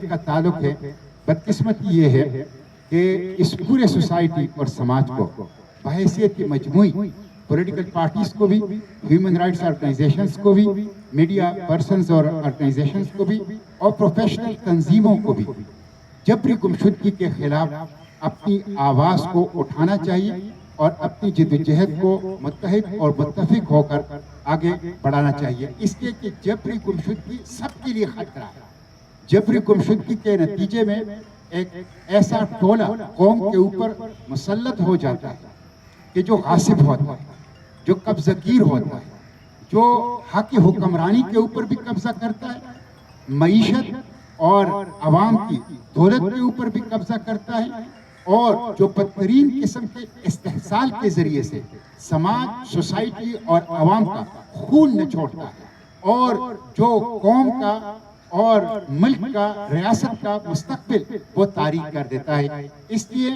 کا تعلق ہے، بدقسمتی یہ ہے کہ اس پورے سوسائٹی اور سماج کو بحیثیت کی مجموعی پولیٹیکل پارٹیز کو بھی، ہیومن رائٹس آرگنائزیشنز کو بھی، میڈیا پرسنز اور آرگنائزیشنز کو بھی، اور پروفیشنل تنظیموں کو بھی جبری گمشدگی کے خلاف اپنی آواز کو اٹھانا چاہیے اور اپنی جدوجہد کو متحد اور متفق ہو کر آگے بڑھانا چاہیے، اس لیے کہ جبری گمشدگی سب کے لیے خطرہ ہے۔ جبری گمشدگی کے نتیجے میں ایک ایسا ٹولہ قوم کے اوپر مسلط ہو جاتا ہے کہ جو غاصب ہوتا ہے، جو قبضہ گیر ہوتا ہے، جو حق حکمرانی کے اوپر بھی قبضہ کرتا ہے، معیشت اور عوام کی دولت کے اوپر بھی قبضہ کرتا ہے، اور جو بدترین قسم کے استحصال کے ذریعے سے سماج، سوسائٹی اور عوام کا خون نچوڑتا ہے، اور جو قوم کا اور ملک کا، ریاست کا مستقبل وہ تاریک کر دیتا ہے۔ اس لیے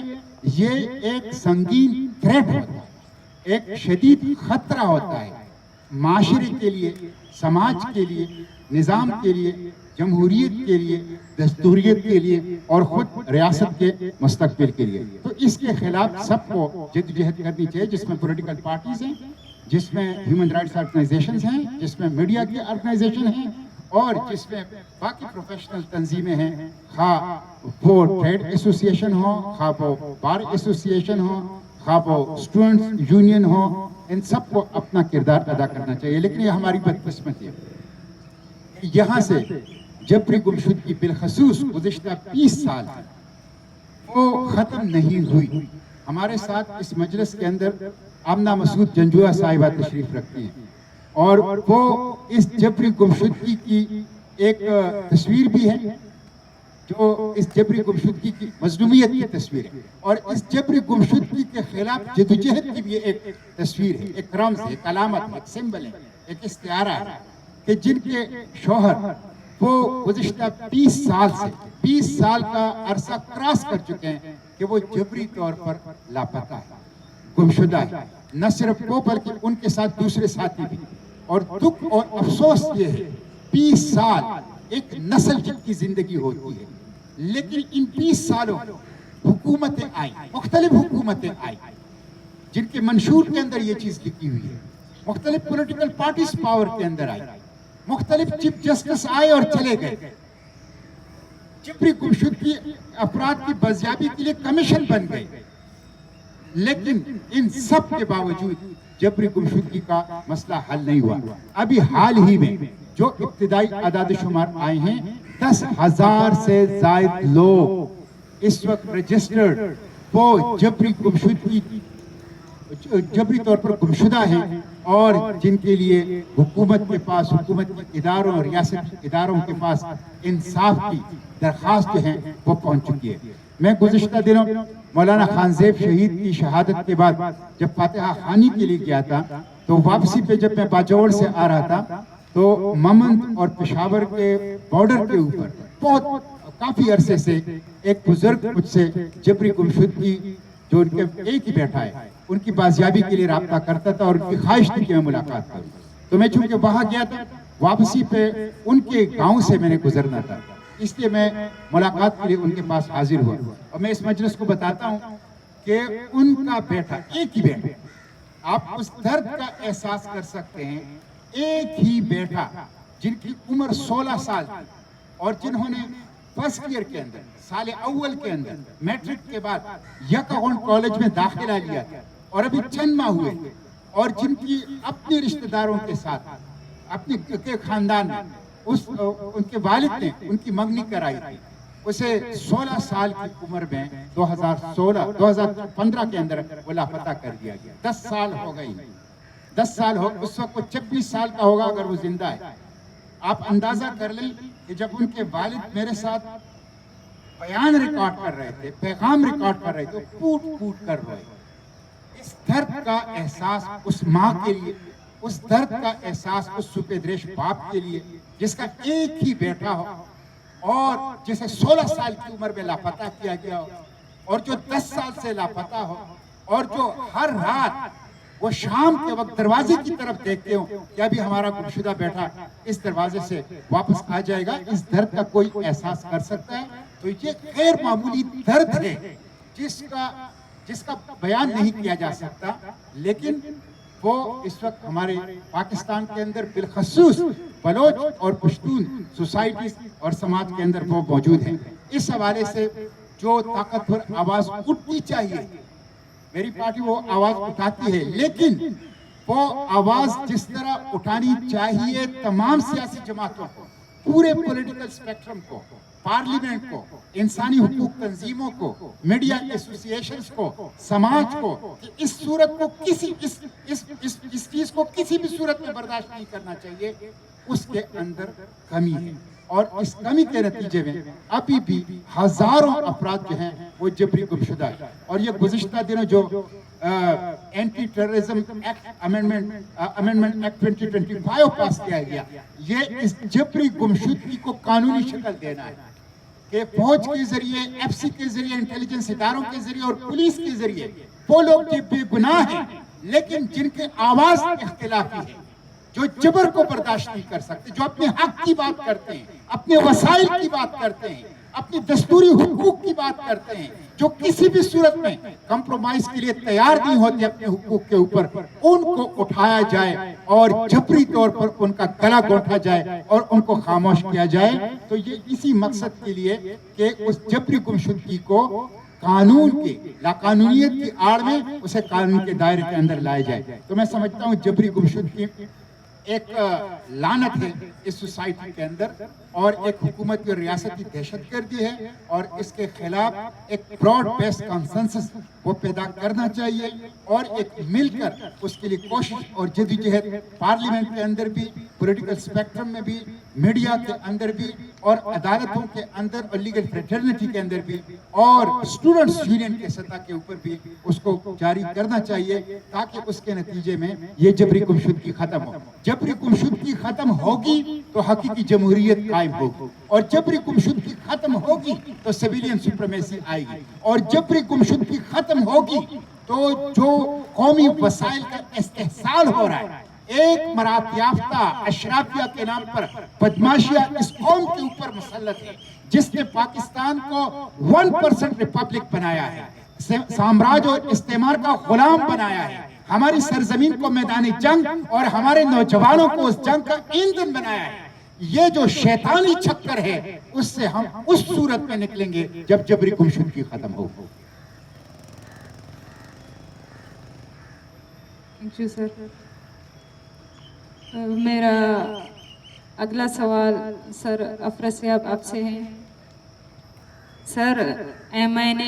یہ ایک سنگین تھریٹ ہوتا ہے، ایک شدید خطرہ ہوتا ہے معاشرے کے لیے، سماج کے لیے، نظام کے لیے، جمہوریت کے لیے، دستوریت کے لیے، اور خود ریاست کے مستقبل کے لیے۔ تو اس کے خلاف سب کو جدوجہد کرنی چاہیے، جس میں پولیٹیکل پارٹیز ہیں، جس میں ہیومن رائٹس آرگنائزیشنز ہیں، جس میں میڈیا کی آرگنائزیشن ہیں، اور جس میں باقی پروفیشنل تنظیمیں ہیں، خواہ وہ ٹریڈ ایسوسیشن ہو، خواہ وہ بار ایسوسیشن ہو، خواہ وہ اسٹوڈنٹس یونین ہو، ان سب کو اپنا کردار ادا کرنا چاہیے۔ لیکن یہ ہماری بدقسمتی ہے کہ یہاں سے جبری گمشدگی بالخصوص گزشتہ 20 سال وہ ختم نہیں ہوئی۔ ہمارے ساتھ اس مجلس کے اندر آمنہ مسعود جنجوعہ صاحبہ تشریف رکھتی ہیں، اور وہ اس جبری گمشدگی کی ایک تصویر بھی ہے، جو اس جبری گمشدگی کی مظلومیت کی تصویر ہے، اور اس جبری گمشدگی کے خلاف جدوجہد کی بھی ایک تصویر ہے، ایک رمز ہے، ایک علامت ہے، ایک سمبل ہے، ایک استعارہ ہے، کہ جن کے شوہر وہ گزشتہ 20 سال کا عرصہ کراس کر چکے ہیں کہ وہ جبری طور پر لاپتہ ہے، گمشدہ ہے۔ نہ صرف وہ بلکہ ان کے ساتھ دوسرے ساتھی بھی، اور دکھ اور افسوس یہ ہے 20 سال ایک نسل جن کی زندگی ہوتی ہے، لیکن ان 20 سالوں حکومتیں آئیں، مختلف حکومتیں آئیں، جن کے منشور کے اندر یہ چیز لکھی ہوئی ہے، مختلف پولیٹیکل پارٹیز پاور کے اندر آئی، مختلف چیف جسٹس آئے اور چلے گئے، جبری گمشدگی افراد کی بازیابی کے لیے کمیشن بن گئے، لیکن ان سب کے باوجود جبری گمشدگی کا مسئلہ حل نہیں ہوا۔ ابھی حال ہی میں جو ابتدائی اعداد و شمار آئے ہیں، 10,000 سے زائد لوگ اس وقت رجسٹرڈ وہ جبری طور پر گمشدہ ہیں، اور جن کے لیے حکومت کے پاس، حکومت کے اداروں اور ریاستی اداروں کے پاس انصاف کی درخواست جو ہیں وہ پہنچ چکی ہے۔ میں گزشتہ دنوں مولانا خان زیب شہید کی شہادت کے بعد جب فاتحہ خوانی کے لیے گیا تھا، تو واپسی پہ جب میں باجوڑ سے آ رہا تھا تو ممند اور پشاور کے بارڈر کے اوپر کافی عرصے سے ایک بزرگ مجھ سے جبری گمشدگی جو ان کے ایک ہی بیٹھا ہے، ان کی بازیابی کے لیے رابطہ کرتا تھا، اور ان کی خواہش تھی کہ میں ملاقات کروں۔ تو میں چونکہ وہاں گیا تھا، واپسی پہ ان کے گاؤں سے میں نے گزرنا تھا، اس لیے میں ملاقات کے لیے ان کے پاس حاضر ہوا، اور میں اس مجلس کو بتاتا ہوں کہ ان کا بیٹا، ایک ہی بیٹا، آپ اس درد کا احساس کر سکتے ہیں، ایک ہی بیٹا جن کی عمر 16 سال تھی، اور جنہوں نے فرسٹ ایئر کے اندر، سال اول کے اندر، میٹرک کے بعد یکاون کالج میں داخلہ لیا تھا، اور ابھی چند ماہ ہوئے تھے، اور جن کی اپنے رشتہ داروں کے ساتھ، اپنے خاندان میں ان کے والد نے ان کی منگنی کرائی تھی، اسے 16 سال کی عمر میں 2015 کے اندر وہ لاپتہ کر دیا گیا۔ 10 سال ہو گئی، 10 سال ہو، اس وقت وہ 26 سال کا ہوگا اگر وہ زندہ ہے۔ آپ اندازہ کر لیں کہ جب ان کے والد میرے ساتھ بیان ریکارڈ کر رہے تھے، پیغام ریکارڈ کر رہے تھے، پوٹ پوٹ کر رہے تھے، اس درد کا احساس اس ماں کے لیے، اس درد کا احساس اس سپیدریش باپ کے لیے جس کا ایک ہی بیٹا ہو، اور جسے 16 سال کی عمر میں لاپتہ کیا گیا ہو، اور جو 10 سال سے لاپتہ ہو، اور جو ہر رات وہ شام کے وقت دروازے کی طرف دیکھتے ہوں کہ ابھی ہمارا گمشدہ بیٹا اس دروازے سے واپس آ جائے گا، اس درد کا کوئی احساس کر سکتا ہے؟ تو یہ غیر معمولی درد ہے جس کا بیان نہیں کیا جا سکتا، لیکن وہ اس وقت ہمارے پاکستان کے اندر بالخصوص بلوچ اور پشتون سوسائٹیز اور سماج کے اندر وہ موجود ہیں۔ اس حوالے سے جو طاقتور آواز اٹھنی چاہیے، میری پارٹی وہ آواز اٹھاتی ہے، لیکن وہ آواز جس طرح اٹھانی چاہیے تمام سیاسی جماعتوں کو، پورے پولیٹیکل سپیکٹرم کو، پارلیمنٹ کو، انسانی حقوق تنظیموں کو، میڈیا ایسوسی ایشنز کو، سماج کو، کہ اس صورت کو اس چیز کو کسی بھی صورت میں برداشت نہیں کرنا چاہیے۔ اس کے اندر کمی ہے، اور اس کمی کے نتیجے میں ابھی بھی ہزاروں افراد جو ہیں وہ جبری گمشدہ ہیں۔ اور یہ گزشتہ دنوں جو anti terrorism act amendment act 2025 pass کیا گیا، یہ اس جبری گمشدگی کو قانونی شکل دینا ہے کہ فوج کے ذریعے، ایف سی کے ذریعے، انٹیلیجنس اداروں کے ذریعے اور پولیس کے ذریعے وہ لوگ جو بے گناہ ہیں لیکن جن کے آواز اختلافی ہے، جو جبر کو برداشت نہیں کر سکتے، جو اپنے حق کی بات کرتے ہیں، اپنے وسائل کی بات کرتے ہیں، اپنی دستوری حقوق کی بات کرتے ہیں، جو کسی بھی صورت میں کمپرومائز کے لیے تیار نہیں ہوتے اپنے حقوق کے اوپر، ان کو اٹھایا جائے اور جبری طور پر ان کا گلا گھونٹا جائے اور ان کو خاموش کیا جائے۔ تو یہ اسی مقصد کے لیے کہ اس جبری گمشدگی کو قانون کے لاقانونیت کی آڑ میں اسے قانون کے دائرے کے اندر لائے جائے۔ تو میں سمجھتا ہوں جبری گمشدگی ایک لعنت ہے اس سوسائٹی کے اندر، اور ایک حکومت کی ریاستی دہشت گردی ہے، اور اس کے خلاف ایک براڈ بیس کنسنسس وہ پیدا کرنا چاہیے، اور ایک مل کر اس کے لیے کوشش اور جدوجہد پارلیمنٹ کے اندر بھی، پولیٹیکل سپیکٹرم میں بھی، میڈیا کے اندر بھی، اور عدالتوں کے اندر اور لیگل فریٹرنیٹی کے اندر بھی، اور اسٹوڈنٹس یونین کے سطح کے اوپر بھی اس کو جاری کرنا چاہیے، تاکہ اس کے نتیجے میں یہ جبری گمشدگی ختم ہو۔ جبری گمشدگی ختم ہوگی تو حقیقی جمہوریت قائم ہوگی، اور جبری گمشدگی ختم ہوگی تو سویلین سپریمیسی آئے گی، اور جبری گمشدگی ختم ہوگی تو جو قومی وسائل کا استحصال ہو رہا ہے، ایک مراد یافتہ اشرافیہ کے نام پر بدماشیاں اس قوم کے اوپر مسلط ہے، جس نے پاکستان کو 1% ریپبلک بنایا ہے، سامراج اور استعمار کا غلام بنایا ہے، ہماری سرزمین کو میدان جنگ اور ہمارے نوجوانوں کو اس جنگ کا ایندھن بنایا ہے۔ یہ جو شیطانی چکر ہے، اس سے ہم اس صورت میں نکلیں گے جب جبری گمشدگی ختم ہو۔ Thank you sir. میرا اگلا سوال سر افراسیاب آپ سے ہے۔ سر ایم آئی نے